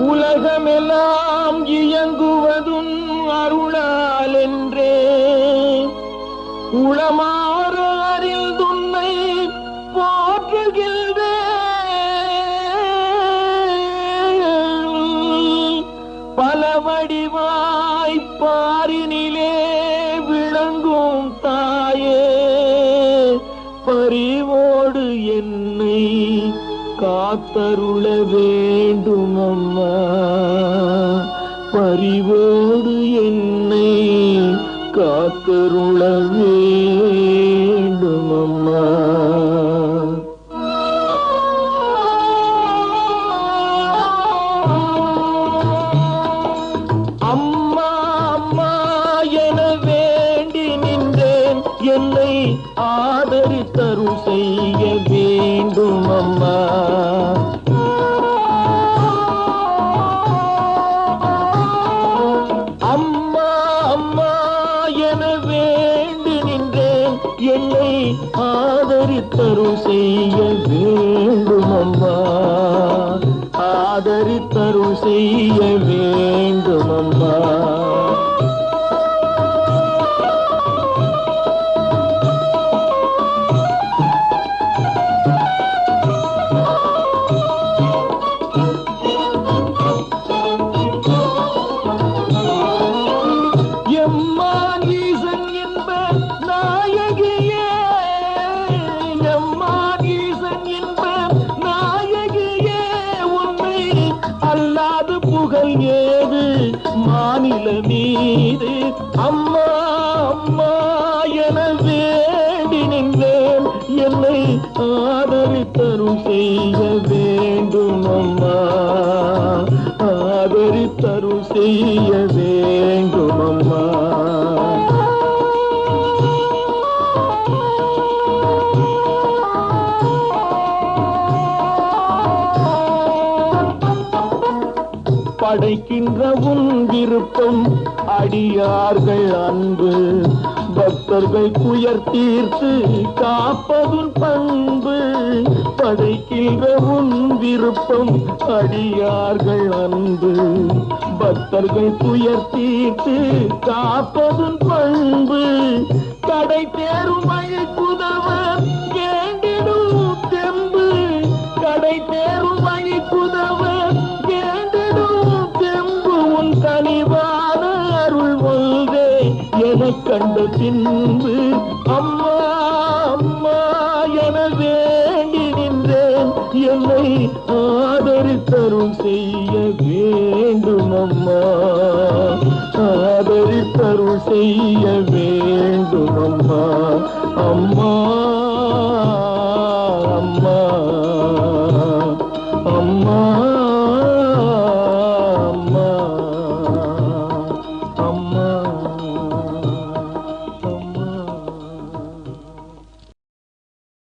உலகமெல்லாம் இயங்குவதும் அருளால் என்றே உளமாற அறிந்துன்னை போற்றுகின்றேன். பல வடிவாய் பாரினிலே விளங்கும் தாயே, பரிவோடு என்னை காத்தருள வேண்டும் அம்மா. பரிவோடு என்னை காத்தருள வேண்டும் அம்மா. அம்மா அம்மா என வேண்டி நின்றேன், என்னை ஆதரித்தருள் செய்ய வேண்டும் அம்மா. அம்மா அம்மா என வேண்டி நின்றேன், என்னை ஆதரித்தருள் செய்ய வேண்டும் அம்மா. ஆதரித்தருள் செய்ய வேண்டும் அம்மா. எம்மான் ஈசன் என்ப நாயகியே, எம்மான் ஈசன் என்ப நாயகியே, உன்னை அல்லாது புகழ் ஏது மாநில மீது. அம்மா அம்மா என வேண்டி நின்றேன், என்னை ஆதரித்தருள் செய்ய வேண்டும் அம்மா. ஆதரித்தருள் செய்ய வேண்டும் அம்மா. படைக்கின்ற உன் விருப்பம் அடியார்கள் அன்பு, பக்தர்கள் துயர் தீர்த்து காப்பதுன் பண்பு. படைக்கின்ற உன் விருப்பம் அடியார்கள் அன்பு, பக்தர்கள் துயர் தீர்த்து காப்பதுன் பண்பு. கடை தேரும் வழி குதவ வேண்டிடும் தெம்பு, கடை தேரும் வழி குதவ வேண்டிடும் தெம்பு. உன் கனிவான அருள் ஒன்றே எனக் கண்ட பின்பு. அம்மா அம்மா என வேண்டி நின்றேன், என்னை ஆதரித்தருள் செய்ய வேண்டும் அம்மா. ஆதரித்தருள் செய்ய வேண்டும் அம்மா. அம்மா